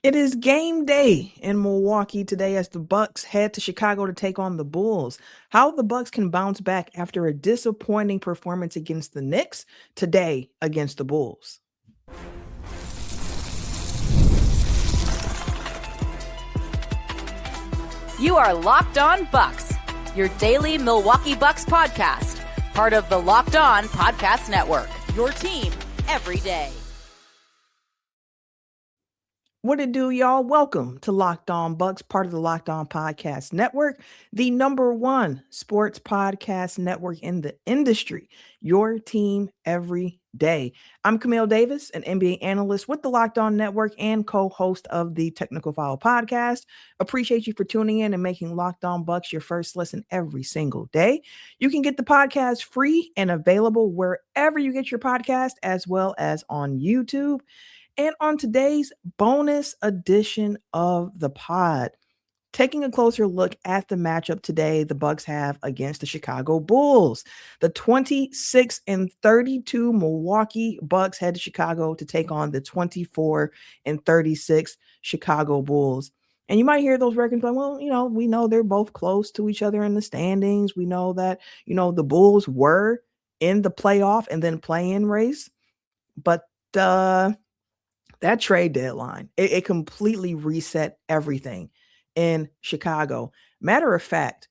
It is game day in Milwaukee today as the Bucks head to Chicago to take on the Bulls. How the Bucks can bounce back after a disappointing performance against the Knicks today against the Bulls. You are Locked On Bucks, your daily Milwaukee Bucks podcast, part of the Locked On Podcast Network, your team every day. What it do, y'all? Welcome to Locked On Bucks, part of the Locked On Podcast Network, the number one sports podcast network in the industry. Your team every day. I'm Camille Davis, an NBA analyst with the Locked On Network and co-host of the Technical Foul podcast. Appreciate you for tuning in and making Locked On Bucks your first listen every single day. You can get the podcast free and available wherever you get your podcast, as well as on YouTube. And on today's bonus edition of the pod, taking a closer look at the matchup today the Bucks have against the Chicago Bulls. The 26-32 Milwaukee Bucks head to Chicago to take on the 24-36 Chicago Bulls. And you might hear those records like, well, we know they're both close to each other in the standings. We know that, the Bulls were in the playoff and then play-in race. But that trade deadline, it completely reset everything in Chicago. Matter of fact,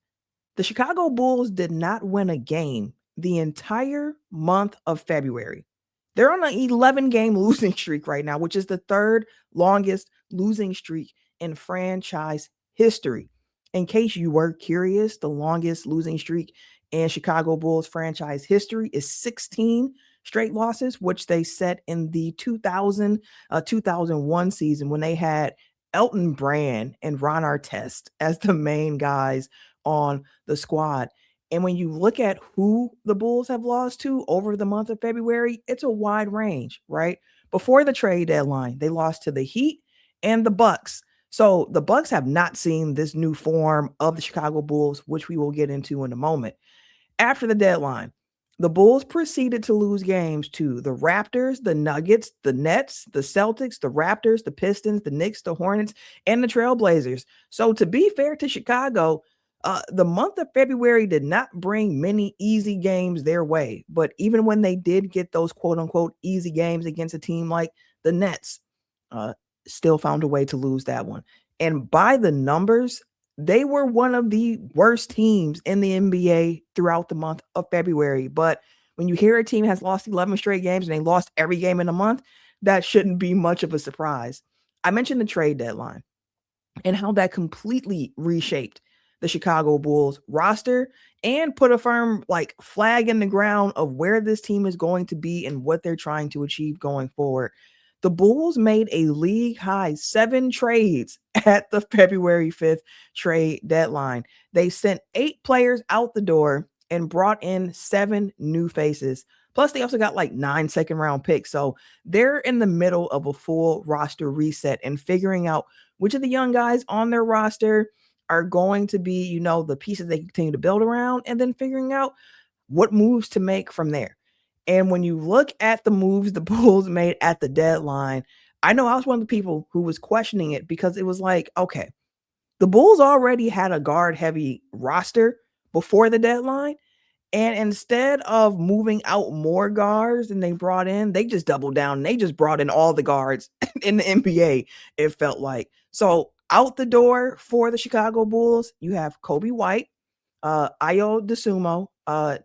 the Chicago Bulls did not win a game the entire month of February. They're on an 11-game losing streak right now, which is the third longest losing streak in franchise history. In case you were curious, the longest losing streak in Chicago Bulls franchise history is 16 straight losses, which they set in the 2001 season when they had Elton Brand and Ron Artest as the main guys on the squad. And when you look at who the Bulls have lost to over the month of February, it's a wide range, right? Before the trade deadline, they lost to the Heat and the Bucks. So the Bucks have not seen this new form of the Chicago Bulls, which we will get into in a moment. After the deadline, the Bulls proceeded to lose games to the Raptors, the Nuggets, the Nets, the Celtics, the Raptors, the Pistons, the Knicks, the Hornets, and the Trailblazers. So to be fair to Chicago, the month of February did not bring many easy games their way. But even when they did get those quote-unquote easy games against a team like the Nets, still found a way to lose that one. And by the numbers, they were one of the worst teams in the NBA throughout the month of February. But when you hear a team has lost 11 straight games and they lost every game in a month, that shouldn't be much of a surprise. I mentioned the trade deadline and how that completely reshaped the Chicago Bulls roster and put a firm flag in the ground of where this team is going to be and what they're trying to achieve going forward. The Bulls made a league-high 7 trades at the February 5th trade deadline. They sent 8 players out the door and brought in 7 new faces. Plus, they also got 9 second-round picks. So they're in the middle of a full roster reset and figuring out which of the young guys on their roster are going to be, the pieces they continue to build around, and then figuring out what moves to make from there. And when you look at the moves the Bulls made at the deadline, I know I was one of the people who was questioning it because it was okay, the Bulls already had a guard-heavy roster before the deadline. And instead of moving out more guards than they brought in, they just doubled down. They just brought in all the guards in the NBA, it felt like. So out the door for the Chicago Bulls, you have Kobe White, Ayo Dosunmu,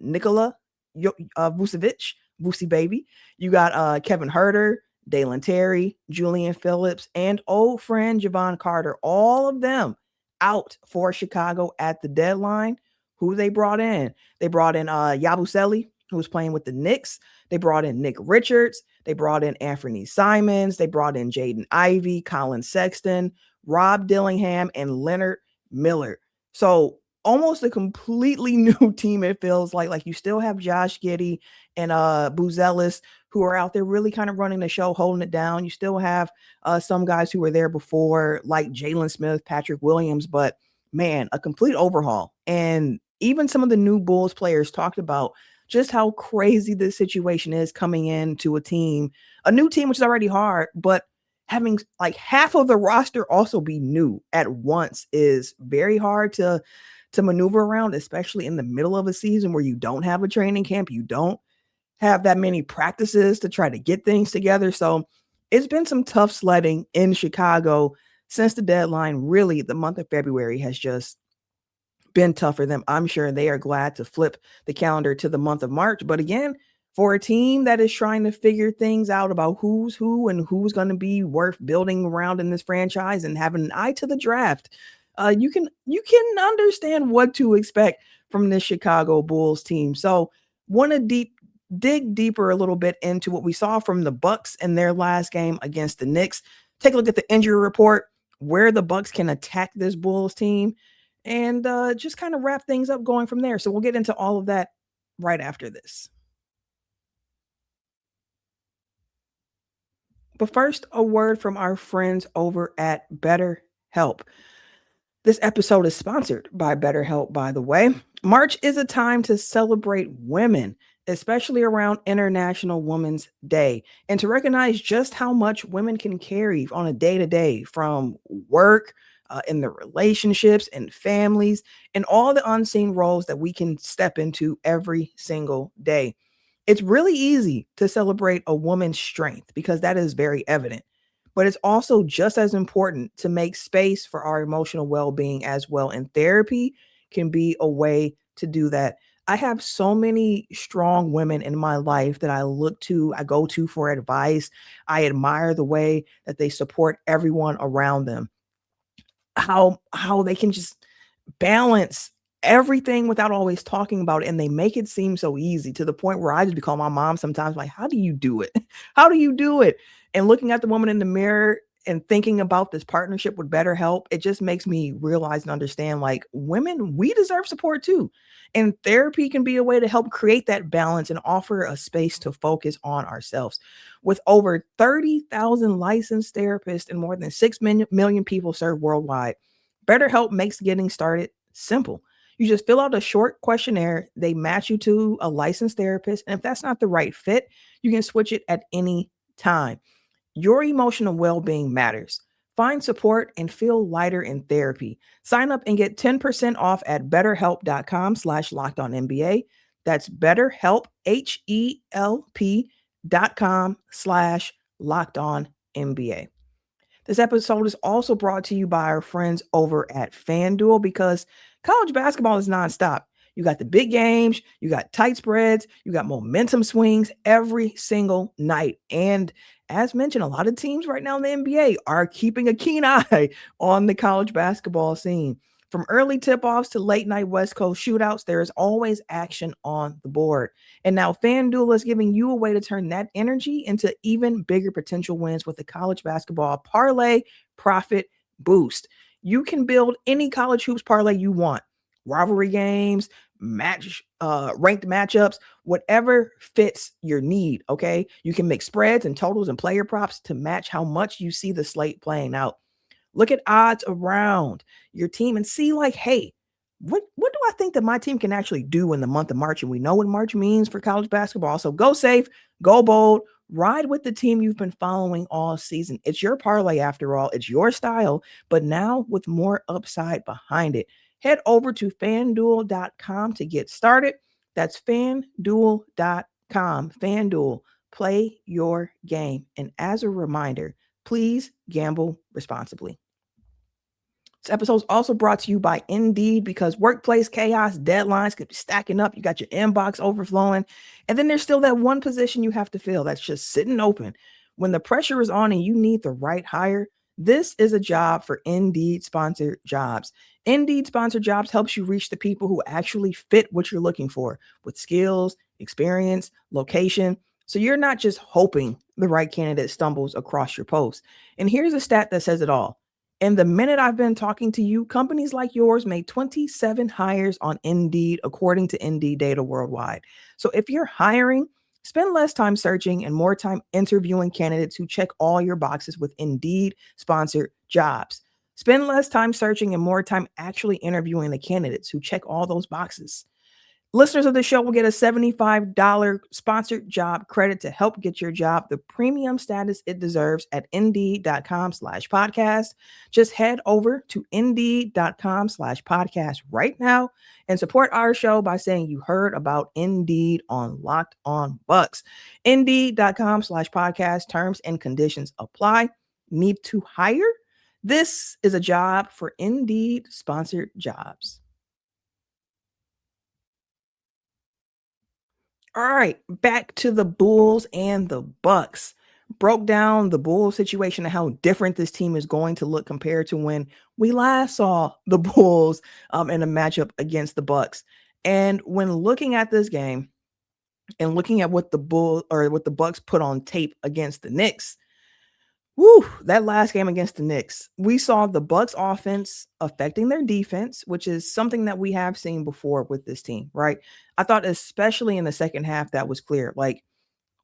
Nikola Vucevic, Vuce baby. You got Kevin Huerter, Dalen Terry, Julian Phillips, and old friend Javon Carter. All of them out for Chicago at the deadline. Who they brought in? They brought in Yabusele, who was playing with the Knicks. They brought in Nick Richards. They brought in Anfernee Simons. They brought in Jaden Ivey, Colin Sexton, Rob Dillingham, and Leonard Miller. So almost a completely new team, it feels like you still have Josh Giddey and Buzelis, who are out there really kind of running the show, holding it down. You still have some guys who were there before, like Jalen Smith, Patrick Williams, but man, a complete overhaul. And even some of the new Bulls players talked about just how crazy this situation is coming into a new team, which is already hard, but having like half of the roster also be new at once is very hard to maneuver around, especially in the middle of a season where you don't have a training camp, you don't have that many practices to try to get things together. So it's been some tough sledding in Chicago since the deadline. Really, the month of February has just been tough for them. I'm sure they are glad to flip the calendar to the month of March. But again, for a team that is trying to figure things out about who's who and who's going to be worth building around in this franchise and having an eye to the draft, you can understand what to expect from this Chicago Bulls team. So, want to dig deeper a little bit into what we saw from the Bucks in their last game against the Knicks. Take a look at the injury report, where the Bucks can attack this Bulls team, and just kind of wrap things up going from there. So we'll get into all of that right after this. But first, a word from our friends over at BetterHelp. This episode is sponsored by BetterHelp, by the way. March is a time to celebrate women, especially around International Women's Day, and to recognize just how much women can carry on a day to day, from work, in the relationships and families, and all the unseen roles that we can step into every single day. It's really easy to celebrate a woman's strength because that is very evident. But it's also just as important to make space for our emotional well being as well. And therapy can be a way to do that. I have so many strong women in my life that I go to for advice. I admire the way that they support everyone around them, how they can just balance everything without always talking about it, and they make it seem so easy, to the point where I just call my mom sometimes, like, how do you do it? How do you do it? And looking at the woman in the mirror and thinking about this partnership with BetterHelp, it just makes me realize and understand, like, women, we deserve support too. And therapy can be a way to help create that balance and offer a space to focus on ourselves. With over 30,000 licensed therapists and more than 6 million people served worldwide, BetterHelp makes getting started simple. You just fill out a short questionnaire, they match you to a licensed therapist, and if that's not the right fit, you can switch it at any time. Your emotional well-being matters. Find support and feel lighter in therapy. Sign up and get 10% off at betterhelp.com/lockedonnba. That's betterhelp, HELP.com/lockedonnba. This episode is also brought to you by our friends over at FanDuel, because college basketball is nonstop. You got the big games, you got tight spreads, you got momentum swings every single night. And as mentioned, a lot of teams right now in the NBA are keeping a keen eye on the college basketball scene. From early tip-offs to late-night West Coast shootouts, there is always action on the board. And now FanDuel is giving you a way to turn that energy into even bigger potential wins with the college basketball parlay profit boost. You can build any college hoops parlay you want. Rivalry games, ranked matchups, whatever fits your need, okay? You can make spreads and totals and player props to match how much you see the slate playing out. Look at odds around your team and see, like, hey, what do I think that my team can actually do in the month of March? And we know what March means for college basketball. So go safe, go bold, ride with the team you've been following all season. It's your parlay after all. It's your style, but now with more upside behind it. Head over to fanduel.com to get started. That's fanduel.com. FanDuel, play your game. And as a reminder, please gamble responsibly. This episode is also brought to you by Indeed, because workplace chaos, deadlines could be stacking up. You got your inbox overflowing, and then there's still that one position you have to fill that's just sitting open. When the pressure is on and you need the right hire, this is a job for Indeed Sponsored Jobs. Indeed Sponsored Jobs helps you reach the people who actually fit what you're looking for, with skills, experience, location. So you're not just hoping the right candidate stumbles across your post. And here's a stat that says it all. In the minute I've been talking to you, companies like yours made 27 hires on Indeed, according to Indeed data worldwide. So if you're hiring, spend less time searching and more time interviewing candidates who check all your boxes with Indeed Sponsored Jobs. Spend less time searching and more time actually interviewing the candidates who check all those boxes. Listeners of the show will get a $75 sponsored job credit to help get your job the premium status it deserves at indeed.com/podcast. Just head over to indeed.com/podcast right now and support our show by saying you heard about Indeed on Locked On Bucks. Indeed.com/podcast. Terms and conditions apply. Need to hire? This is a job for Indeed sponsored jobs. All right, back to the Bulls and the Bucks. Broke down the Bulls situation and how different this team is going to look compared to when we last saw the Bulls in a matchup against the Bucks. And when looking at this game and looking at what the Bucks put on tape against the Knicks, that last game against the Knicks, we saw the Bucks offense affecting their defense, which is something that we have seen before with this team, right? I thought especially in the second half that was clear. Like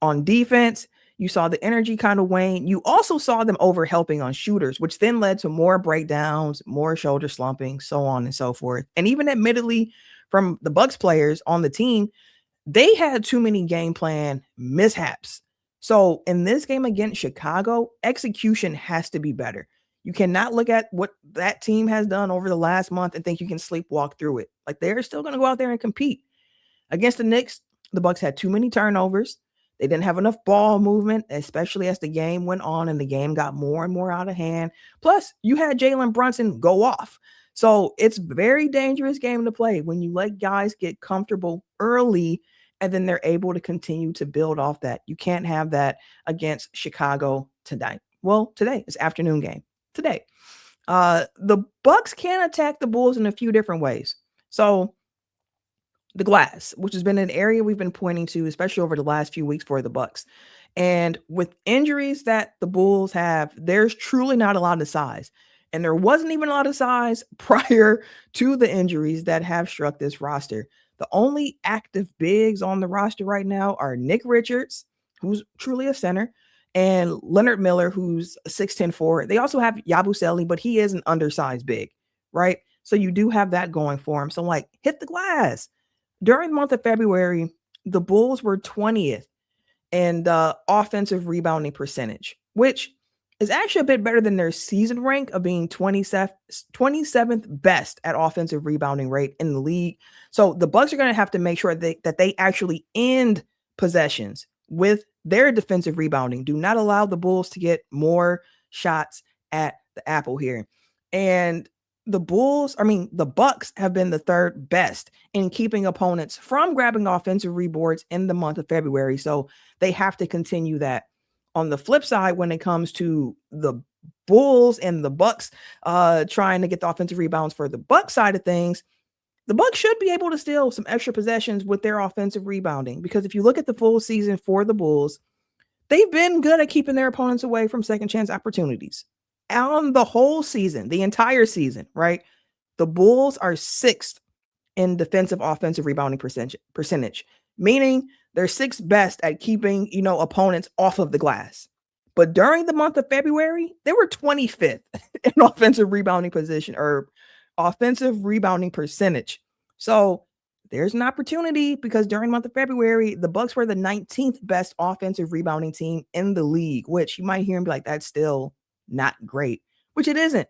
on defense, you saw the energy kind of wane. You also saw them over helping on shooters, which then led to more breakdowns, more shoulder slumping, so on and so forth. And even admittedly from the Bucks players on the team, they had too many game plan mishaps. So in this game against Chicago, execution has to be better. You cannot look at what that team has done over the last month and think you can sleepwalk through it. Like they're still going to go out there and compete. Against the Knicks, the Bucks had too many turnovers. They didn't have enough ball movement, especially as the game went on and the game got more and more out of hand. Plus, you had Jalen Brunson go off. So it's a very dangerous game to play when you let guys get comfortable early and then they're able to continue to build off that. You can't have that against Chicago tonight. Well, today is afternoon game. Today, the Bucks can attack the Bulls in a few different ways. So the glass, which has been an area we've been pointing to, especially over the last few weeks for the Bucks. And with injuries that the Bulls have, there's truly not a lot of size. And there wasn't even a lot of size prior to the injuries that have struck this roster. The only active bigs on the roster right now are Nick Richards, who's truly a center, and Leonard Miller, who's a 6'10" forward. They also have Yabusele, but he is an undersized big, right? So you do have that going for him. So like, hit the glass. During the month of February, the Bulls were 20th in the offensive rebounding percentage, which is actually a bit better than their season rank of being 27th best at offensive rebounding rate in the league. So the Bucks are going to have to make sure that they actually end possessions with their defensive rebounding. Do not allow the Bulls to get more shots at the apple here. And the Bucks have been the third best in keeping opponents from grabbing offensive rebounds in the month of February. So they have to continue that. On the flip side, when it comes to the Bulls and the Bucks trying to get the offensive rebounds for the Bucks side of things, the Bucks should be able to steal some extra possessions with their offensive rebounding. Because if you look at the full season for the Bulls, they've been good at keeping their opponents away from second chance opportunities. On the whole season, the entire season, right? The Bulls are 6th in defensive offensive rebounding percentage, meaning they're 6th best at keeping, opponents off of the glass. But during the month of February, they were 25th in offensive rebounding position or offensive rebounding percentage. So there's an opportunity because during the month of February, the Bucks were the 19th best offensive rebounding team in the league, which you might hear and be like, that's still not great, which it isn't.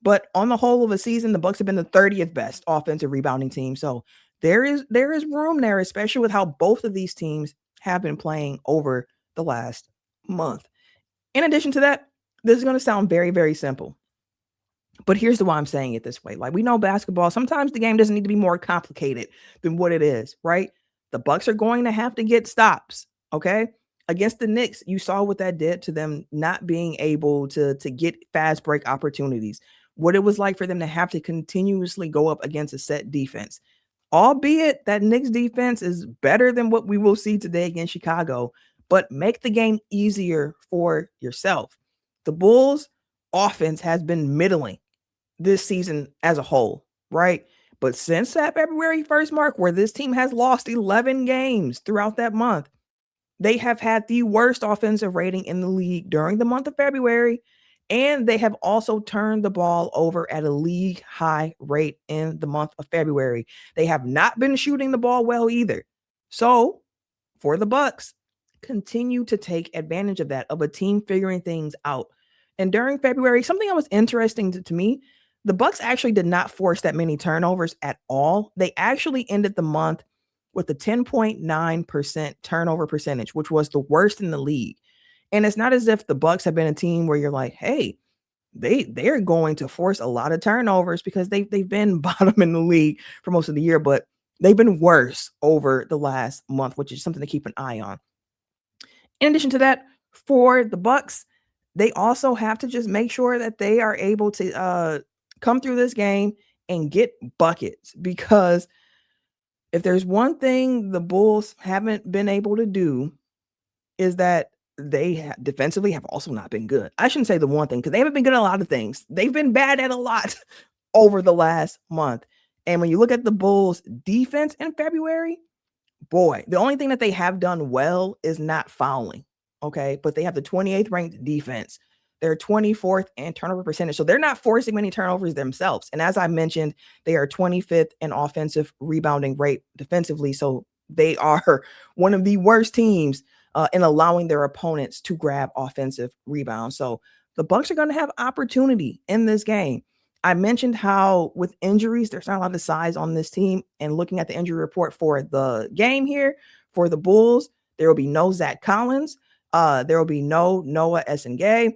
But on the whole of a season, the Bucks have been the 30th best offensive rebounding team. So there is room there, especially with how both of these teams have been playing over the last month. In addition to that, this is going to sound very, very simple. But here's why I'm saying it this way. Like, we know basketball, sometimes the game doesn't need to be more complicated than what it is, right? The Bucks are going to have to get stops, okay? Against the Knicks, you saw what that did to them not being able to get fast break opportunities, what it was like for them to have to continuously go up against a set defense. Albeit that Knicks defense is better than what we will see today against Chicago, but make the game easier for yourself. The Bulls offense has been middling this season as a whole, right? But since that February 1st mark, where this team has lost 11 games throughout that month, they have had the worst offensive rating in the league during the month of February And they have also turned the ball over at a league high rate in the month of February. They have not been shooting the ball well either. So for the Bucks, continue to take advantage of that, of a team figuring things out. And during February, something that was interesting to me, the Bucks actually did not force that many turnovers at all. They actually ended the month with a 10.9% turnover percentage, which was the worst in the league. And it's not as if the Bucks have been a team where you're like, hey, they're going to force a lot of turnovers, because they've been bottom in the league for most of the year, but they've been worse over the last month, which is something to keep an eye on. In addition to that, for the Bucks, they also have to just make sure that they are able to come through this game and get buckets, because if there's one thing the Bulls haven't been able to do, is that they defensively have also not been good. I shouldn't say the one thing, because they haven't been good at a lot of things. They've been bad at a lot over the last month. And when you look at the Bulls defense in February, boy, the only thing that they have done well is not fouling. Okay. But they have the 28th ranked defense. They're 24th in turnover percentage. So they're not forcing many turnovers themselves. And as I mentioned, they are 25th in offensive rebounding rate defensively. So they are one of the worst teams in allowing their opponents to grab offensive rebounds. So the Bucks are going to have opportunity in this game. I mentioned how with injuries, there's not a lot of size on this team. And looking at the injury report for the game here for the Bulls, there will be no Zach Collins. There will be no Noah Essengay.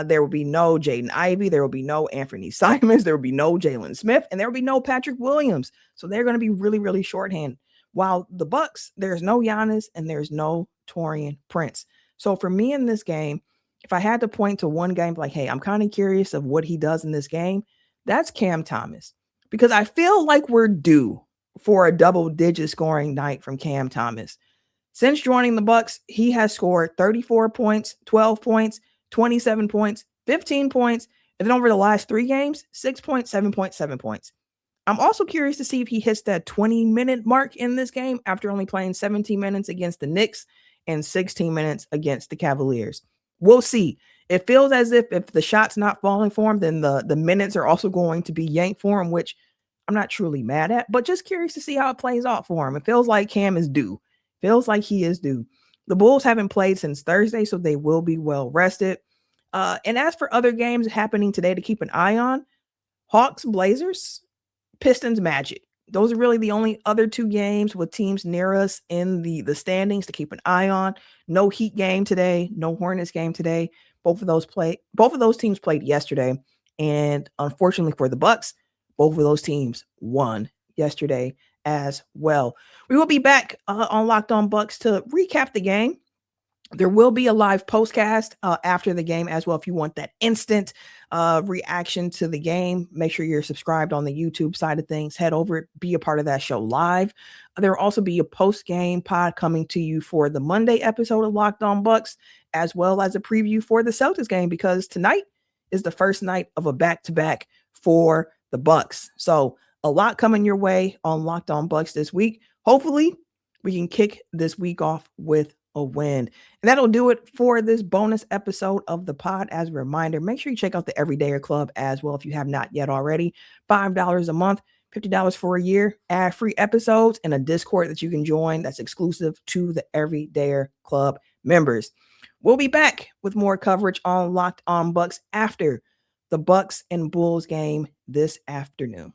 There will be no Jaden Ivey. There will be no Anfernee Simons. There will be no Jalen Smith. And there will be no Patrick Williams. So they're going to be really, really shorthanded. While the Bucks, there's no Giannis and there's no Taurean Prince. So for me in this game, if I had to point to one game, like, hey, I'm kind of curious of what he does in this game, that's Cam Thomas. Because I feel like we're due for a double-digit scoring night from Cam Thomas. Since joining the Bucks, he has scored 34 points, 12 points, 27 points, 15 points, and then over the last 3 games, 6 points, 7 points. I'm also curious to see if he hits that 20-minute mark in this game after only playing 17 minutes against the Knicks and 16 minutes against the Cavaliers. We'll see. It feels as if the shot's not falling for him, then the minutes are also going to be yanked for him, which I'm not truly mad at, but just curious to see how it plays out for him. It feels like Cam is due. Feels like he is due. The Bulls haven't played since Thursday, so they will be well rested. And as for other games happening today to keep an eye on, Hawks, Blazers, Pistons, Magic. Those are really the only other 2 games with teams near us in the standings to keep an eye on. No Heat game today, no Hornets game today. Both of those teams played yesterday. And unfortunately for the Bucks, both of those teams won yesterday as well. We will be back on Locked On Bucks to recap the game. There will be a live postcast after the game as well. If you want that instant reaction to the game, make sure you're subscribed on the YouTube side of things. Head over, be a part of that show live. There will also be a post-game pod coming to you for the Monday episode of Locked On Bucks, as well as a preview for the Celtics game, because tonight is the first night of a back-to-back for the Bucks. So a lot coming your way on Locked On Bucks this week. Hopefully, we can kick this week off with a win. And that'll do it for this bonus episode of the pod. As a reminder, make sure you check out the Everydayer Club as well if you have not yet already. $5 a month, $50 for a year, ad-free episodes, and a Discord that you can join that's exclusive to the Everydayer Club members. We'll be back with more coverage on Locked On Bucks after the Bucks and Bulls game this afternoon.